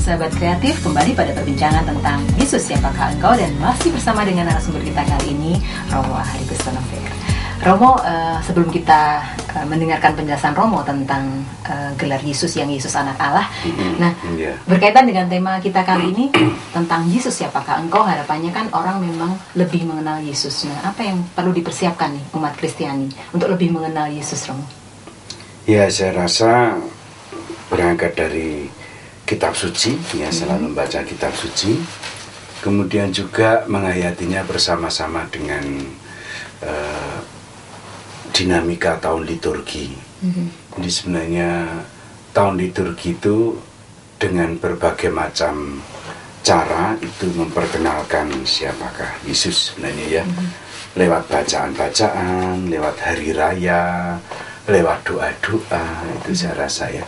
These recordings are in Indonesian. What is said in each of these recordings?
sahabat kreatif, kembali pada perbincangan tentang Yesus siapakah engkau, dan masih bersama dengan narasumber kita kali ini, Romo Ahari Kristonover. Romo, sebelum kita mendengarkan penjelasan Romo tentang gelar Yesus yang Yesus anak Allah, berkaitan dengan tema kita kali ini tentang Yesus siapakah engkau, harapannya kan orang memang lebih mengenal Yesus. Nah, apa yang perlu dipersiapkan nih umat Kristiani untuk lebih mengenal Yesus, Romo? Ya, saya rasa berangkat dari kitab suci, ya, selalu membaca kitab suci, kemudian juga menghayatinya bersama-sama dengan dinamika tahun liturgi. Jadi sebenarnya tahun liturgi itu dengan berbagai macam cara itu memperkenalkan siapakah Yesus sebenarnya, ya. Lewat bacaan-bacaan, lewat hari raya, lewat doa-doa, itu saya rasa, ya.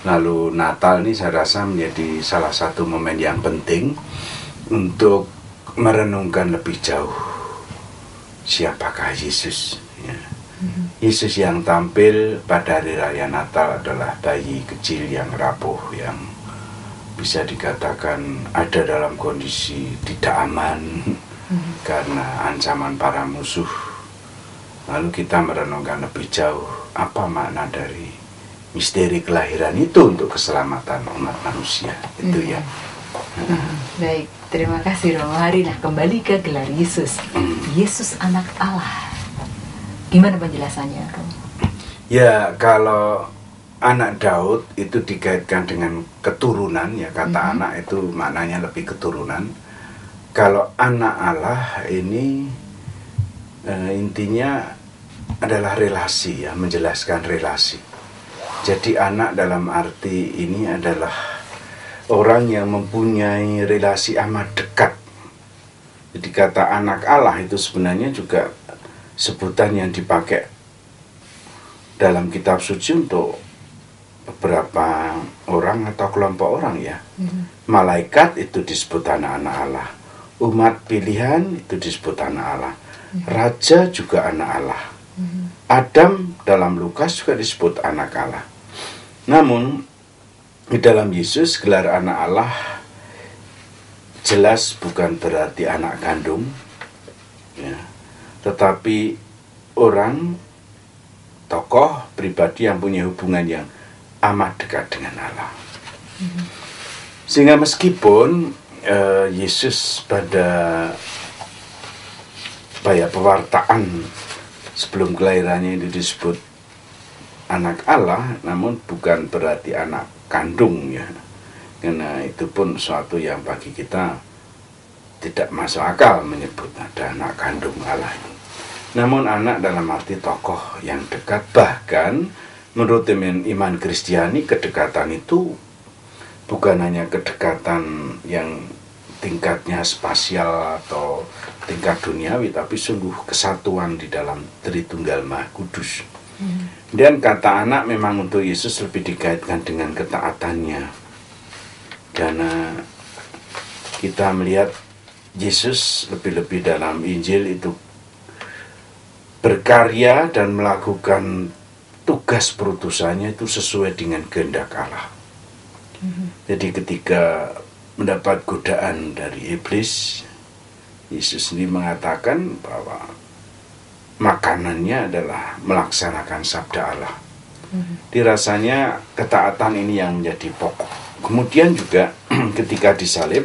Lalu Natal ini saya rasa menjadi salah satu momen yang penting untuk merenungkan lebih jauh siapakah Yesus, ya. Yesus yang tampil pada hari raya Natal adalah bayi kecil yang rapuh, yang bisa dikatakan ada dalam kondisi tidak aman karena ancaman para musuh. Lalu kita merenungkan lebih jauh apa makna dari misteri kelahiran itu untuk keselamatan umat manusia, itu, ya. Baik, terima kasih Romo Hari. Nah, kembali ke gelar Yesus, Yesus anak Allah. Gimana penjelasannya, Romo? Ya, kalau anak Daud itu dikaitkan dengan keturunan, ya, kata anak itu maknanya lebih keturunan. Kalau anak Allah ini intinya adalah relasi, ya, menjelaskan relasi. Jadi anak dalam arti ini adalah orang yang mempunyai relasi amat dekat. Jadi kata anak Allah itu sebenarnya juga sebutan yang dipakai dalam kitab suci untuk beberapa orang atau kelompok orang, ya. Malaikat itu disebut anak-anak Allah, umat pilihan itu disebut anak Allah, raja juga anak Allah, Adam dalam Lukas juga disebut anak Allah. Namun di dalam Yesus gelar anak Allah jelas bukan berarti anak kandung, ya, tetapi orang, tokoh, pribadi yang punya hubungan yang amat dekat dengan Allah. Sehingga meskipun Yesus pada pewartaan sebelum kelahirannya itu disebut anak Allah, namun bukan berarti anak kandung, ya. Karena itu pun suatu yang bagi kita tidak masuk akal menyebut ada anak kandung Allah itu. Namun anak dalam arti tokoh yang dekat. Bahkan menurut iman Kristiani, kedekatan itu bukan hanya kedekatan yang tingkatnya spasial atau tingkat duniawi, tapi sungguh kesatuan di dalam Tritunggal Maha Kudus. Dan kata anak memang untuk Yesus lebih dikaitkan dengan ketaatannya. Karena kita melihat Yesus lebih-lebih dalam Injil itu berkarya dan melakukan tugas perutusannya itu sesuai dengan kehendak Allah. Jadi ketika mendapat godaan dari iblis, Yesus sendiri mengatakan bahwa makanannya adalah melaksanakan sabda Allah. Dirasanya ketaatan ini yang menjadi pokok. Kemudian juga ketika disalib,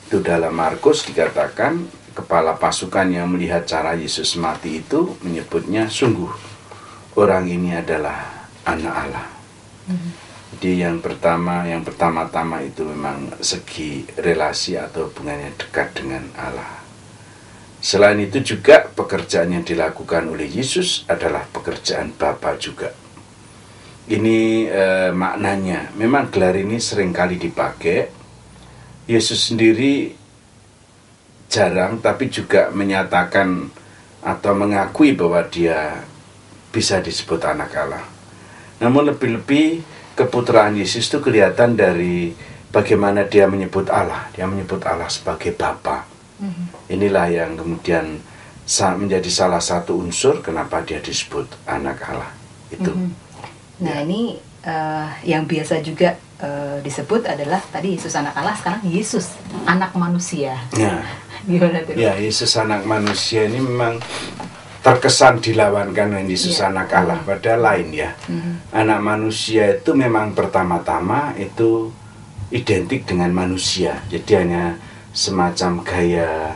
itu dalam Markus dikatakan kepala pasukan yang melihat cara Yesus mati itu menyebutnya sungguh orang ini adalah anak Allah. Jadi yang pertama-tama itu memang segi relasi atau hubungannya dekat dengan Allah. Selain itu juga pekerjaan yang dilakukan oleh Yesus adalah pekerjaan Bapa juga. Ini maknanya. Memang gelar ini seringkali dipakai. Yesus sendiri jarang, tapi juga menyatakan atau mengakui bahwa dia bisa disebut anak Allah. Namun lebih-lebih keputraan Yesus itu kelihatan dari bagaimana dia menyebut Allah. Dia menyebut Allah sebagai Bapa. Inilah yang kemudian menjadi salah satu unsur kenapa dia disebut anak Allah itu. Nah, ini yang biasa juga disebut adalah tadi Yesus anak Allah, sekarang Yesus anak manusia. Ya. Gimana tuh? Ya, Yesus anak manusia ini memang terkesan dilawankan dengan Yesus anak Allah, padahal lain ya. Anak manusia itu memang pertama-tama itu identik dengan manusia, jadi hanya semacam gaya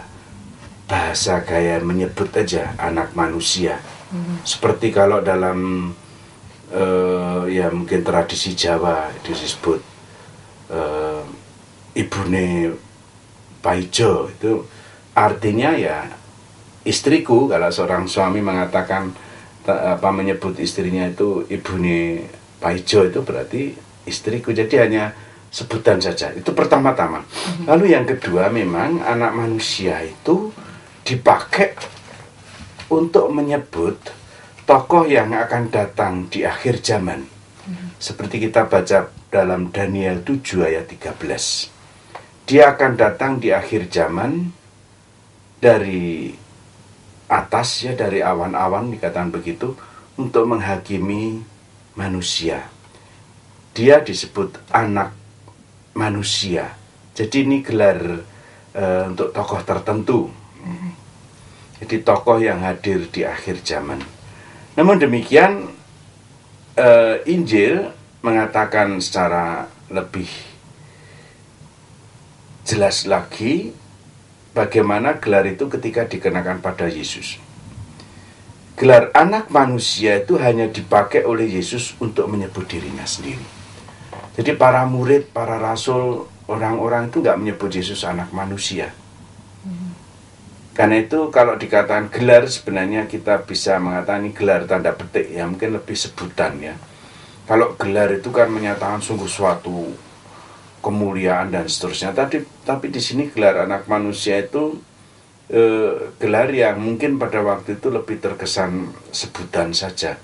bahasa, gaya menyebut aja anak manusia. Seperti kalau dalam ya mungkin tradisi Jawa itu disebut ibune Paijo, itu artinya ya istriku. Kalau seorang suami mengatakan menyebut istrinya itu ibune Paijo, itu berarti istriku, jadi hanya sebutan saja. Itu pertama-tama. Lalu yang kedua, memang anak manusia itu dipakai untuk menyebut tokoh yang akan datang di akhir zaman. Seperti kita baca dalam Daniel 7 ayat 13. Dia akan datang di akhir zaman dari atas, ya, dari awan-awan, dikatakan begitu, untuk menghakimi manusia. Dia disebut anak manusia. Jadi ini gelar untuk tokoh tertentu. Jadi tokoh yang hadir di akhir zaman. Namun demikian, Injil mengatakan secara lebih jelas lagi bagaimana gelar itu ketika dikenakan pada Yesus. Gelar anak manusia itu hanya dipakai oleh Yesus untuk menyebut dirinya sendiri. Jadi para murid, para rasul, orang-orang itu nggak menyebut Yesus anak manusia. Karena itu kalau dikatakan gelar, sebenarnya kita bisa mengatakan ini gelar tanda petik, ya mungkin lebih sebutan ya. Kalau gelar itu kan menyatakan sungguh suatu kemuliaan dan seterusnya. Tapi di sini gelar anak manusia itu gelar yang mungkin pada waktu itu lebih terkesan sebutan saja,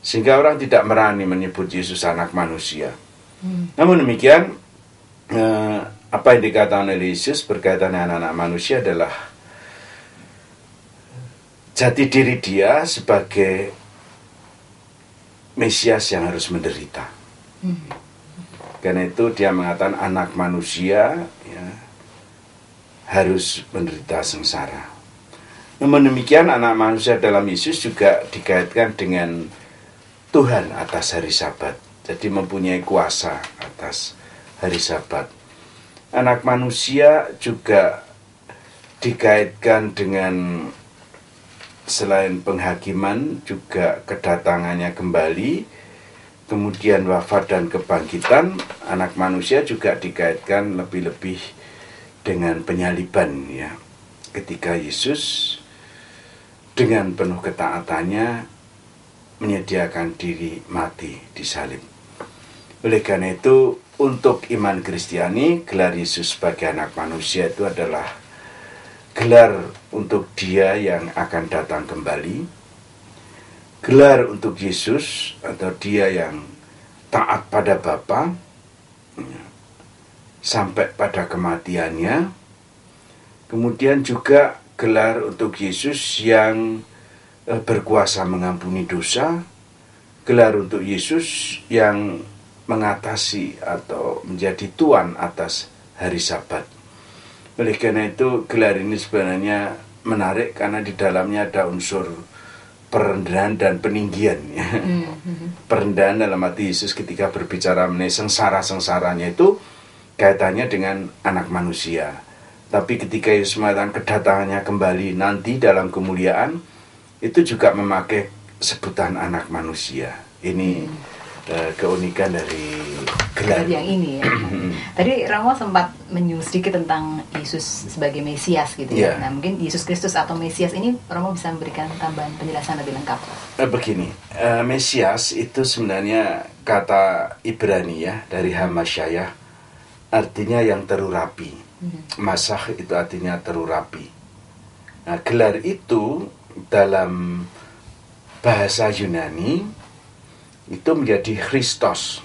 sehingga orang tidak berani menyebut Yesus anak manusia. Namun demikian, apa yang dikatakan oleh Yesus berkaitan dengan anak manusia adalah jati diri dia sebagai Mesias yang harus menderita. Karena itu dia mengatakan anak manusia ya, harus menderita sengsara. Namun demikian, anak manusia dalam Yesus juga dikaitkan dengan Tuhan atas hari Sabat. Jadi mempunyai kuasa atas hari Sabat. Anak manusia juga dikaitkan dengan, selain penghakiman, juga kedatangannya kembali, kemudian wafat dan kebangkitan. Anak manusia juga dikaitkan lebih-lebih dengan penyaliban ya. Ketika Yesus dengan penuh ketaatannya menyediakan diri mati disalib. Oleh karena itu, untuk iman Kristiani, gelar Yesus sebagai anak manusia itu adalah gelar untuk dia yang akan datang kembali, gelar untuk Yesus atau dia yang taat pada Bapa sampai pada kematiannya. Kemudian juga gelar untuk Yesus yang berkuasa mengampuni dosa, gelar untuk Yesus yang mengatasi atau menjadi Tuan atas hari Sabat. Oleh karena itu, gelar ini sebenarnya menarik karena di dalamnya ada unsur perendahan dan peninggian ya. Perendahan dalam arti Yesus ketika berbicara mengenai sengsara-sengsaranya itu kaitannya dengan anak manusia. Tapi ketika Yesus mengatakan kedatangannya kembali nanti dalam kemuliaan, itu juga memakai sebutan anak manusia. Ini keunikan dari gelar yang ini ya. Tadi Romo sempat menyinggung sedikit tentang Yesus sebagai Mesias gitu ya. Nah mungkin Yesus Kristus atau Mesias ini Romo bisa memberikan tambahan penjelasan lebih lengkap. Begini, Mesias itu sebenarnya kata Ibrani ya, dari Hamasyayah, artinya yang terurapi. Masah itu artinya terurapi. Nah, gelar itu dalam bahasa Yunani itu menjadi Christos.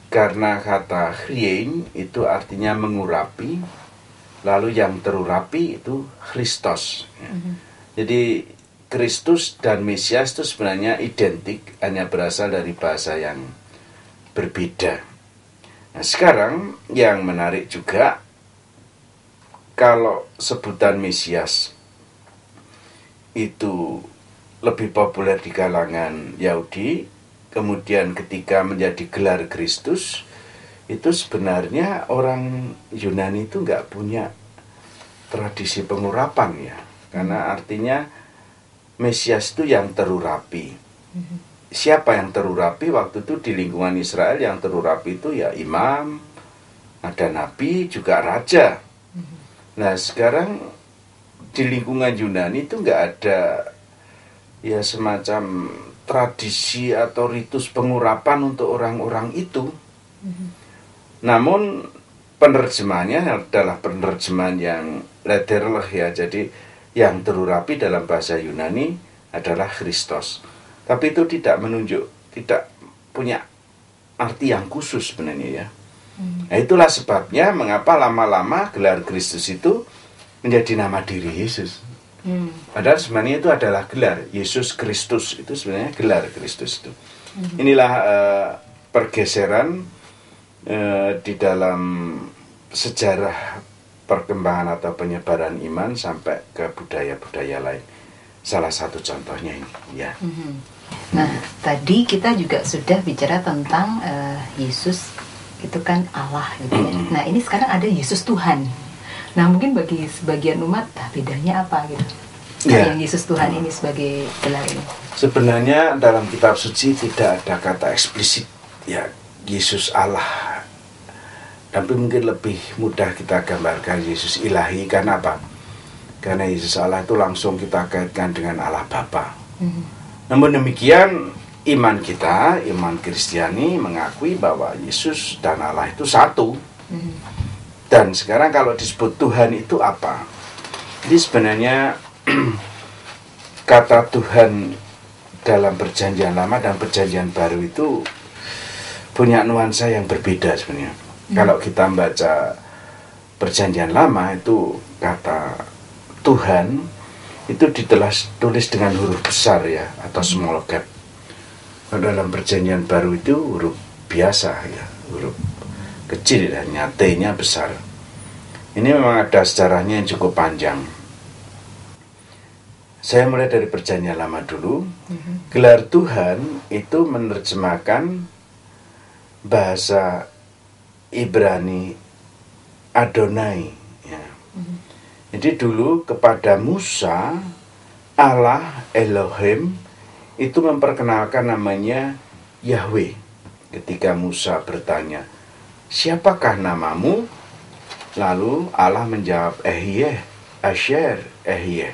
Karena kata Chriein itu artinya mengurapi, lalu yang terurapi itu Christos. Jadi Kristus dan Mesias itu sebenarnya identik, hanya berasal dari bahasa yang berbeda. Nah, sekarang yang menarik juga, kalau sebutan Mesias itu lebih populer di kalangan Yahudi, kemudian ketika menjadi gelar Kristus, itu sebenarnya orang Yunani itu nggak punya tradisi pengurapan ya, karena artinya Mesias itu yang terurapi. Siapa yang terurapi waktu itu di lingkungan Israel? Yang terurapi itu ya imam, ada nabi, juga raja. Nah sekarang di lingkungan Yunani itu nggak ada ya semacam tradisi atau ritus pengurapan untuk orang-orang itu. Namun penerjemahannya adalah penerjemahan yang literal ya, jadi yang terurapi dalam bahasa Yunani adalah Kristus. Tapi itu tidak menunjuk, tidak punya arti yang khusus sebenarnya ya. Nah itulah sebabnya mengapa lama-lama gelar Kristus itu menjadi nama diri Yesus. Padahal sebenarnya itu adalah gelar Yesus Kristus, itu sebenarnya gelar Kristus itu. Inilah pergeseran di dalam sejarah perkembangan atau penyebaran iman sampai ke budaya-budaya lain. Salah satu contohnya ini ya. Nah tadi kita juga sudah bicara tentang Yesus itu kan Allah gitu ya. Nah ini sekarang ada Yesus Tuhan. Nah mungkin bagi sebagian umat bedanya apa gitu? Nah, yang Yesus Tuhan ini sebagai gelar ini. Sebenarnya dalam kitab suci tidak ada kata eksplisit ya Yesus Allah. Tapi mungkin lebih mudah kita gambarkan Yesus ilahi. Karena apa? Karena Yesus Allah itu langsung kita kaitkan dengan Allah Bapa. Namun demikian iman kita, iman Kristiani mengakui bahwa Yesus dan Allah itu satu. Dan sekarang kalau disebut Tuhan itu apa? Jadi sebenarnya kata Tuhan dalam perjanjian lama dan perjanjian baru itu punya nuansa yang berbeda sebenarnya. Kalau kita membaca perjanjian lama itu kata Tuhan itu ditulis dengan huruf besar ya, atau small cap. Dalam perjanjian baru itu huruf biasa ya, huruf kecil dan T-nya besar. Ini memang ada sejarahnya yang cukup panjang. Saya mulai dari perjanjian lama dulu. Gelar Tuhan itu menerjemahkan bahasa Ibrani Adonai ya. Jadi dulu kepada Musa Allah Elohim itu memperkenalkan namanya Yahweh. Ketika Musa bertanya, siapakah namamu? Lalu Allah menjawab, Ehyeh, Asher, Ehyeh.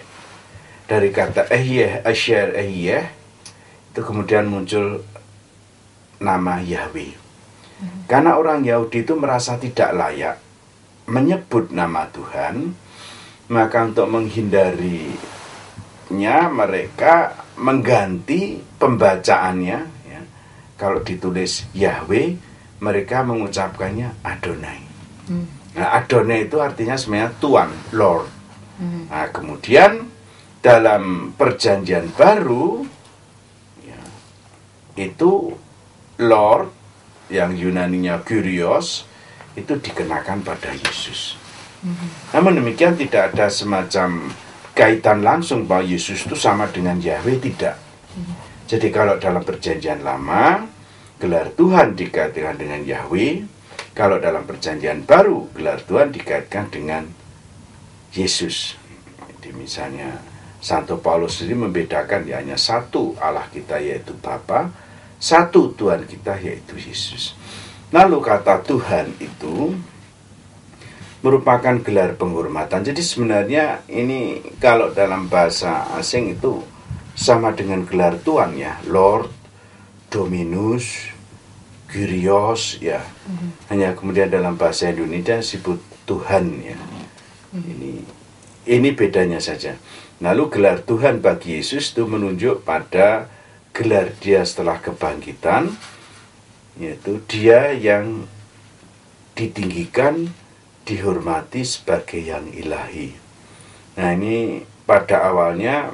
Dari kata Ehyeh, Asher, Ehyeh itu kemudian muncul nama Yahweh. Karena orang Yahudi itu merasa tidak layak menyebut nama Tuhan, maka untuk menghindarinya mereka mengganti pembacaannya ya. Kalau ditulis Yahweh, mereka mengucapkannya Adonai. Nah, Adonai itu artinya sebenarnya Tuhan, Lord. Nah, kemudian dalam perjanjian baru ya, itu Lord yang Yunaninya Kyrios itu dikenakan pada Yesus. Namun demikian tidak ada semacam kaitan langsung bahwa Yesus itu sama dengan Yahweh, tidak. Jadi kalau dalam perjanjian lama gelar Tuhan dikaitkan dengan Yahweh, kalau dalam perjanjian baru gelar Tuhan dikaitkan dengan Yesus. Jadi misalnya Santo Paulus sendiri membedakan ya, hanya satu Allah kita yaitu Bapa, satu Tuhan kita yaitu Yesus. Lalu kata Tuhan itu merupakan gelar penghormatan. Jadi sebenarnya ini kalau dalam bahasa asing itu sama dengan gelar Tuhan ya, Lord, Dominus, Kyrios ya. Hanya kemudian dalam bahasa Indonesia disebut Tuhan ya. Ini bedanya saja. Lalu gelar Tuhan bagi Yesus itu menunjuk pada gelar dia setelah kebangkitan, yaitu dia yang ditinggikan, dihormati sebagai yang ilahi. Nah ini pada awalnya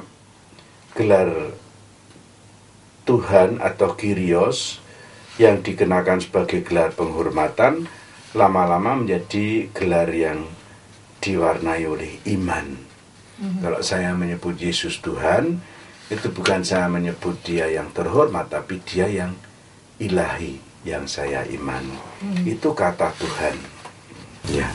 gelar Tuhan atau Kyrios yang dikenakan sebagai gelar penghormatan lama-lama menjadi gelar yang diwarnai oleh iman. Kalau saya menyebut Yesus Tuhan, itu bukan saya menyebut dia yang terhormat, tapi dia yang ilahi, yang saya imani. Itu kata Tuhan. Ya.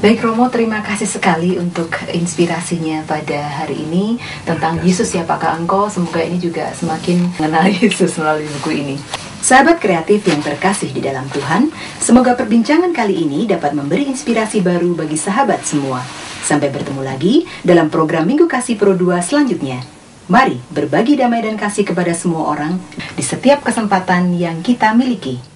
Baik Romo, terima kasih sekali untuk inspirasinya pada hari ini tentang Yesus siapakah engkau. Semoga ini juga semakin mengenal Yesus melalui buku ini. Sahabat kreatif yang terkasih di dalam Tuhan, semoga perbincangan kali ini dapat memberi inspirasi baru bagi sahabat semua. Sampai bertemu lagi dalam program Minggu Kasih Pro 2 selanjutnya. Mari berbagi damai dan kasih kepada semua orang di setiap kesempatan yang kita miliki.